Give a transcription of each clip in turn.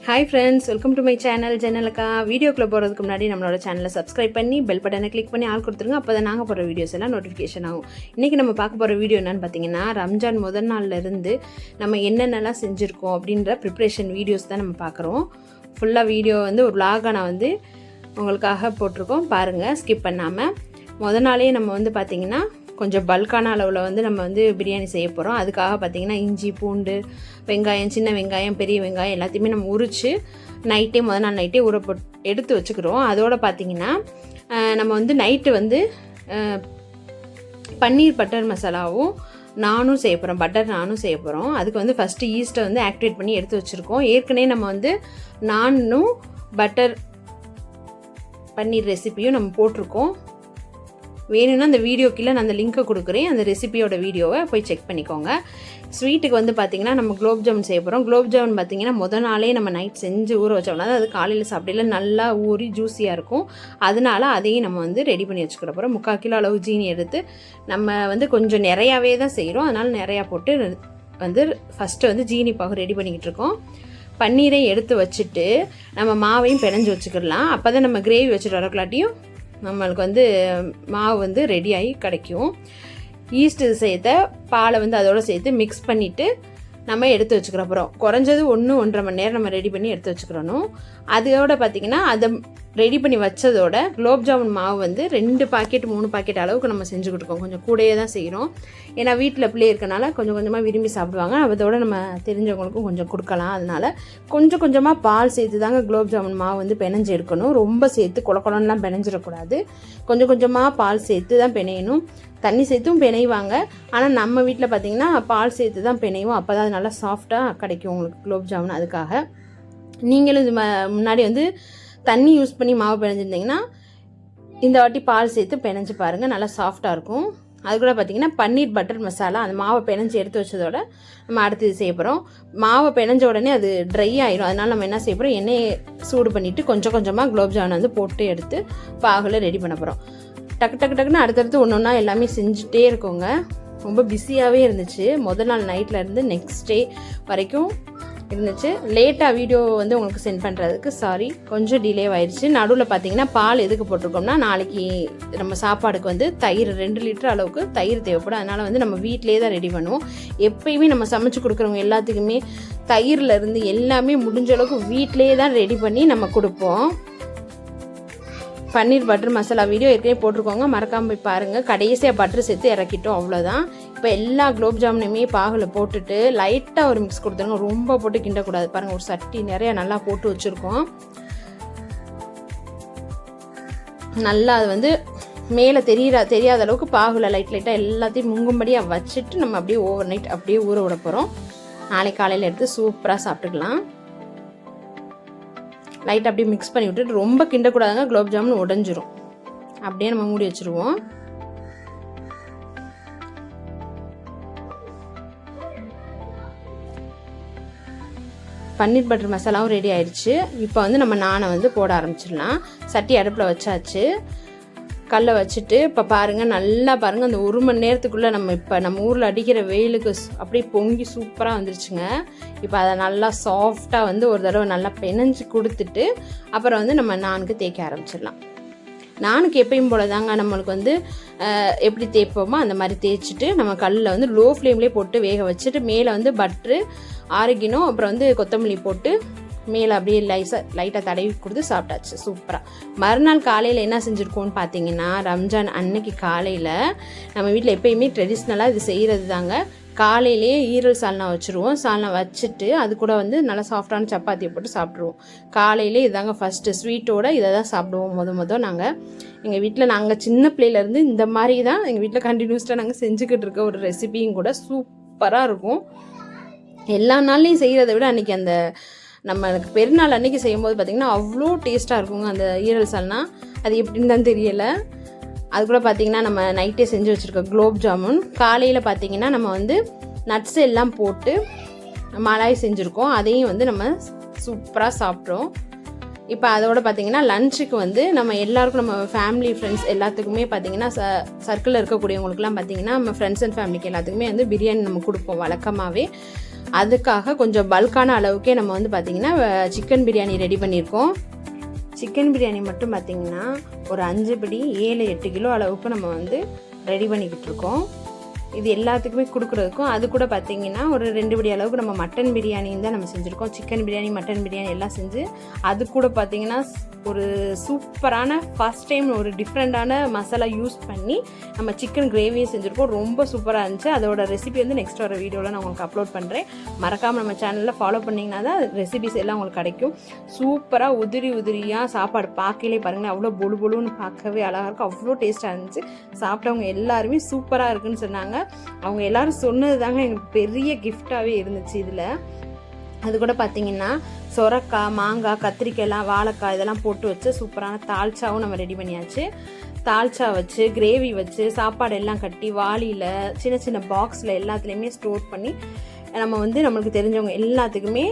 Hi friends, welcome to my channel ஜன்னலக்கா. வீடியோக்குள்ளே போகிறதுக்கு முன்னாடி நம்மளோட சேனலை சப்ஸ்கிரைப் பண்ணி பெல் பட்டனை கிளிக் பண்ணி ஆள் கொடுத்துருங்க. அப்போ தான் நாங்கள் போகிற வீடியோஸ் எல்லாம் நோட்டிஃபிகேஷன் ஆகும். இன்றைக்கி நம்ம பார்க்க போகிற வீடியோ என்னென்னு பார்த்தீங்கன்னா, ரம்ஜான் முதல் நாள்லேருந்து நம்ம என்னென்னலாம் செஞ்சுருக்கோம் அப்படின்ற ப்ரிப்ரேஷன் வீடியோஸ் தான் நம்ம பார்க்குறோம். ஃபுல்லாக வீடியோ ஒரு vlog-ஆ நான் உங்களுக்காக போட்டிருக்கோம். பாருங்கள், ஸ்கிப் பண்ணாமல். முதல் நாளே நம்ம பார்த்திங்கன்னா கொஞ்சம் பல்கான அளவில் நம்ம பிரியாணி செய்ய போகிறோம். அதுக்காக பார்த்திங்கன்னா இஞ்சி, பூண்டு, வெங்காயம், சின்ன வெங்காயம், பெரிய வெங்காயம் எல்லாத்தையுமே நம்ம உரித்து முதல் நாள் நைட்டே எடுத்து வச்சுக்கிறோம். அதோடு பார்த்திங்கன்னா நம்ம நைட்டு பன்னீர் பட்டர் மசாலாவும் நானும் செய்ய போகிறோம். பட்டர் நானும் செய்ய போகிறோம். அதுக்கு ஃபஸ்ட்டு ஈஸ்ட்டை ஆக்டிவேட் பண்ணி எடுத்து வச்சுருக்கோம். ஏற்கனவே நம்ம நானும் பட்டர் பன்னீர் ரெசிப்பியும் நம்ம போட்டிருக்கோம். வேணும்னா அந்த வீடியோ கீழே நான் அந்த லிங்க்கை கொடுக்குறேன். அந்த ரெசிபியோட வீடியோவை போய் செக் பண்ணிக்கோங்க. ஸ்வீட்டுக்கு பார்த்திங்கன்னா நம்ம குலோப் ஜாமுன் செய்ய போகிறோம். குலோப் ஜாமுன் பார்த்திங்கன்னா முதல் நாளே நம்ம நைட் செஞ்சு ஊற வச்சோம்னா அது காலையில் சாப்பிடல நல்லா ஊறி ஜூஸியாக இருக்கும். அதனால அதையும் நம்ம ரெடி பண்ணி வச்சுக்கிற போகிறோம். 3/4 கிலோ அளவு ஜீனி எடுத்து நம்ம கொஞ்சம் நிறையாவே தான் செய்கிறோம். அதனால் நிறையா போட்டு ஃபஸ்ட்டு ஜீனி பாகு ரெடி பண்ணிக்கிட்டு இருக்கோம். பன்னீரை எடுத்து வச்சுட்டு நம்ம மாவையும் பிணைஞ்சு வச்சுக்கிடலாம். அப்போ தான் நம்ம கிரேவி வச்சுட்டு வரக்கலாட்டியும் நம்மளுக்கு மாவு ரெடியாகி கிடைக்கும். ஈஸ்ட்டு சேர்த்த பாலை அதோடு சேர்த்து மிக்ஸ் பண்ணிவிட்டு நம்ம எடுத்து வச்சுக்கிற போகிறோம். குறைஞ்சது 1-1.5 மணி நேரம் நம்ம ரெடி பண்ணி எடுத்து வச்சுக்கிறணும். அதோட பார்த்திங்கன்னா அதை ரெடி பண்ணி வச்சதோட குலோப் ஜாமுன் மாவு 2 பாக்கெட் 3 பாக்கெட் அளவுக்கு நம்ம செஞ்சு கொடுக்கோம். கொஞ்சம் கூடயே தான் செய்கிறோம். ஏன்னா வீட்டில் பிள்ளை இருக்கனால கொஞ்சம் கொஞ்சமாக விரும்பி சாப்பிடுவாங்க. அதோட நம்ம தெரிஞ்சவங்களுக்கும் கொஞ்சம் கொடுக்கலாம். அதனால் கொஞ்சம் கொஞ்சமாக பால் சேர்த்து தாங்க குலோப் ஜாமுன் மாவு பிணைஞ்சு எடுக்கணும். ரொம்ப சேர்த்து குளக்குளம்லாம் பிணைஞ்சிடக்கூடாது. கொஞ்சம் கொஞ்சமாக பால் சேர்த்து தான் பிணையணும். தண்ணி சேர்த்தும் பிணைவாங்க. ஆனால் நம்ம வீட்டில் பார்த்திங்கன்னா பால் சேர்த்து தான் பிணைவோம். அப்போ தான் நல்லா சாஃப்டாக கிடைக்கும் உங்களுக்கு குலோப் ஜாமுன். அதுக்காக நீங்களும் இது முன்னாடி தண்ணி யூஸ் பண்ணி மாவு பிணைஞ்சிருந்தீங்கன்னா இந்த வாட்டி பால் சேர்த்து பிணைஞ்சு பாருங்கள், நல்லா சாஃப்டாக இருக்கும். அது கூட பார்த்திங்கன்னா பன்னீர் பட்டர் மசாலா அந்த மாவை பிணைஞ்சி எடுத்து வச்சதோட நம்ம அடுத்து இது செய்ய போகிறோம். மாவை பிணைஞ்ச உடனே அது ட்ரை ஆகிடும். அதனால் நம்ம என்ன செய்ய போகிறோம், எண்ணெயை சூடு பண்ணிவிட்டு கொஞ்சம் கொஞ்சமாக குலோப் ஜாமுன் போட்டு எடுத்து பாகில் ரெடி பண்ண போகிறோம். டக்குன்னு அடுத்தடுத்து ஒன்று ஒன்றா எல்லாமே செஞ்சுட்டே இருக்கோங்க. ரொம்ப பிஸியாகவே இருந்துச்சு. முதல் நாள் நைட்லேருந்து நெக்ஸ்ட் டே வரைக்கும் இருந்துச்சு. லேட்டாக வீடியோ உங்களுக்கு சென்ட் பண்ணுறதுக்கு சாரி, கொஞ்சம் டிலே ஆயிடுச்சு. நடுவில் பார்த்தீங்கன்னா பால் எதுக்கு போட்டிருக்கோம்னா, நாளைக்கு நம்ம சாப்பாடுக்கு தயிர் 2 லிட்டர் அளவுக்கு தயிர் தேவைப்படும். அதனால் நம்ம வீட்டிலே தான் ரெடி பண்ணுவோம். எப்பயுமே நம்ம சமைச்சு கொடுக்குறவங்க எல்லாத்துக்குமே தயிர்லேருந்து எல்லாமே முடிஞ்ச அளவுக்கு வீட்டிலே தான் ரெடி பண்ணி நம்ம கொடுப்போம். பன்னீர் பட்டர் மசாலா வீடியோ ஏற்கனவே போட்டிருக்கோங்க, மறக்காமல் போய் பாருங்கள். கடைசியாக பட்டர் சேர்த்து இறக்கிட்டோம், அவ்வளோதான். இப்போ எல்லா குலோப் ஜாமுனையுமே பாகில் போட்டுட்டு லைட்டாக ஒரு மிக்ஸ் கொடுத்துருங்க. ரொம்ப போட்டு கிண்டக்கூடாது. பாருங்கள், ஒரு சட்டி நிறையா நல்லா போட்டு வச்சுருக்கோம். நல்லா அது மேலே தெரியாத அளவுக்கு பாகில் லைட்டாக எல்லாத்தையும் முங்கும்படியாக வச்சுட்டு நம்ம அப்படியே ஓவர் நைட் அப்படியே ஊற விட போகிறோம். நாளைக்கு காலையில் எடுத்து சூப்பராக சாப்பிட்டுக்கலாம். லைட்டாக அப்படியே மிக்ஸ் பண்ணி விட்டுட்டு ரொம்ப கிண்டக்கூடாதுங்க, குலோப் ஜாமுன் உடஞ்சிரும். அப்படியே நம்ம மூடி வச்சுருவோம். பன்னீர் பட்டர் மசாலாவும் ரெடி ஆயிடுச்சு. இப்போ நம்ம நானை போட ஆரம்பிச்சிடலாம். சட்டி அடுப்பில் வச்சாச்சு. கல்லை வச்சுட்டு இப்போ பாருங்கள், நல்லா பாருங்கள், அந்த 1 மணி நேரத்துக்குள்ளே நம்ம ஊரில் அடிக்கிற வெயிலுக்கு அப்படியே பொங்கி சூப்பராக வந்துருச்சுங்க. இப்போ அதை நல்லா சாஃப்டாக ஒரு தடவை நல்லா பிணைஞ்சு கொடுத்துட்டு அப்புறம் நம்ம நானுக்கு தேய்க்க ஆரம்பிச்சிடலாம். நானுக்கு எப்பயும் போல தாங்க நம்மளுக்கு எப்படி தேய்ப்போமோ அந்த மாதிரி தேய்ச்சிட்டு நம்ம கல்லில் லோ ஃப்ளேம்லேயே போட்டு வேக வச்சுட்டு மேலே பட்ரு, ஆரிக்கினோ, அப்புறம் கொத்தமல்லி போட்டு மேலே அப்படியே லைட்டாக தடவி கொடுத்து சாப்பிட்டாச்சு சூப்பராக. மறுநாள் காலையில் என்ன செஞ்சுருக்கோன்னு பார்த்தீங்கன்னா, ரம்ஜான் அன்னைக்கு காலையில் நம்ம வீட்டில் எப்பயுமே ட்ரெடிஷ்னலாக இது செய்கிறது தாங்க. காலையிலேயே ஈரல் சால்னா வச்சுருவோம். சால்னா வச்சுட்டு அது கூட நல்லா சாஃப்டான சப்பாத்தியை போட்டு சாப்பிட்ருவோம். காலையிலே இதாங்க ஃபஸ்ட்டு ஸ்வீட்டோடு இதை தான் சாப்பிடுவோம். மொதல் எங்கள் வீட்டில் நாங்கள் சின்ன பிள்ளையிலேருந்து இந்த மாதிரி தான் எங்கள் வீட்டில் கண்டினியூஸ்டாக நாங்கள் செஞ்சுக்கிட்டு இருக்க ஒரு ரெசிபியும் கூட. சூப்பராக இருக்கும். எல்லா நாள்லையும் செய்கிறத விட அன்றைக்கி அந்த நம்மளுக்கு பெருநாள் அன்றைக்கி செய்யும்போது பார்த்திங்கன்னா அவ்வளோ டேஸ்ட்டாக இருக்குங்க அந்த ஈரல் சால்னா. அது எப்படின்னு தான் தெரியலை. அது கூட பார்த்திங்கன்னா நம்ம நைட்டே செஞ்சு வச்சுருக்க குலோப் ஜாமுன் காலையில் பார்த்திங்கன்னா நம்ம நட்ஸ் எல்லாம் போட்டு மலாய் செஞ்சுருக்கோம். அதையும் நம்ம சூப்பராக சாப்பிட்றோம். இப்போ அதோட பார்த்திங்கன்னா லஞ்சுக்கு நம்ம எல்லாருக்கும் நம்ம ஃபேமிலி ஃப்ரெண்ட்ஸ் எல்லாத்துக்குமே பார்த்திங்கன்னா சர்க்கிளில் இருக்கக்கூடியவங்களுக்குலாம் பார்த்திங்கன்னா நம்ம ஃப்ரெண்ட்ஸ் அண்ட் ஃபேமிலிக்கு எல்லாத்துக்குமே பிரியாணி நம்ம கொடுப்போம் வழக்கமாகவே. அதுக்காக கொஞ்சம் பல்கான அளவுக்கே நம்ம வந்து பார்த்திங்கன்னா சிக்கன் பிரியாணி ரெடி பண்ணியிருக்கோம். சிக்கன் பிரியாணி மட்டும் பார்த்திங்கன்னா ஒரு 5 படி 7-8 கிலோ அளவுக்கு நம்ம வந்து ரெடி பண்ணிக்கிட்டு இருக்கோம். இது எல்லாத்துக்குமே கொடுக்குறதுக்கும் அது கூட பார்த்திங்கன்னா ஒரு 2 படி அளவுக்கு நம்ம மட்டன் பிரியாணியும் தான் நம்ம செஞ்சுருக்கோம். சிக்கன் பிரியாணி மட்டன் பிரியாணி எல்லாம் செஞ்சு அது கூட பார்த்திங்கன்னா ஒரு சூப்பரான ஃபஸ்ட் டைம் ஒரு டிஃப்ரெண்ட்டான மசாலா யூஸ் பண்ணி நம்ம சிக்கன் கிரேவியும் செஞ்சுருக்கோம். ரொம்ப சூப்பராக இருந்துச்சு. அதோட ரெசிபி வந்து நெக்ஸ்ட் வர வீடியோவில் நான் உங்களுக்கு அப்லோட் பண்ணுறேன். மறக்காமல் நம்ம சேனலில் ஃபாலோ பண்ணிங்கன்னா தான் ரெசிபிஸ் எல்லாம் உங்களுக்கு கிடைக்கும். சூப்பராக உதிரியாக சாப்பாடு பார்க்கலே பாருங்கள், அவ்வளோ பொழு பொழுன்னு பார்க்கவே அழகாக இருக்கும். அவ்வளோ டேஸ்ட்டாக இருந்துச்சு. சாப்பிட்டவங்க எல்லாருமே சூப்பராக இருக்குன்னு சொன்னாங்க. அவங்க எல்லாரும் சொன்னது தாங்க எனக்கு பெரிய கிஃப்டாகவே இருந்துச்சு. இதில் அது கூட பார்த்திங்கன்னா சொரக்காய், மாங்காய், கத்திரிக்காய்லாம், வாழைக்காய் இதெல்லாம் போட்டு வச்சு சூப்பரான தால்ச்சாவும் நம்ம ரெடி பண்ணியாச்சு. தால்ச்சா வச்சு கிரேவி வச்சு சாப்பாடு எல்லாம் கட்டி வாளியில் சின்ன சின்ன பாக்ஸில் எல்லாத்துலேயுமே ஸ்டோர் பண்ணி நம்ம வந்து நம்மளுக்கு தெரிஞ்சவங்க எல்லாத்துக்குமே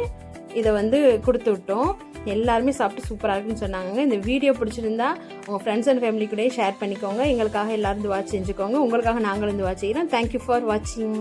இதை வந்து கொடுத்து விட்டோம். எல்லாருமே சாப்பிட்டு சூப்பராக இருக்குன்னு சொன்னாங்க. இந்த வீடியோ பிடிச்சிருந்தா உங்கள் ஃப்ரெண்ட்ஸ் அண்ட் ஃபேமிலி கூட ஷேர் பண்ணிக்கோங்க. எங்களுக்காக எல்லாரும் துவா செஞ்சுக்கோங்க. உங்களுக்காக நாங்களும் துவா செய்கிறோம். தேங்க்யூ ஃபார் வாட்சிங்.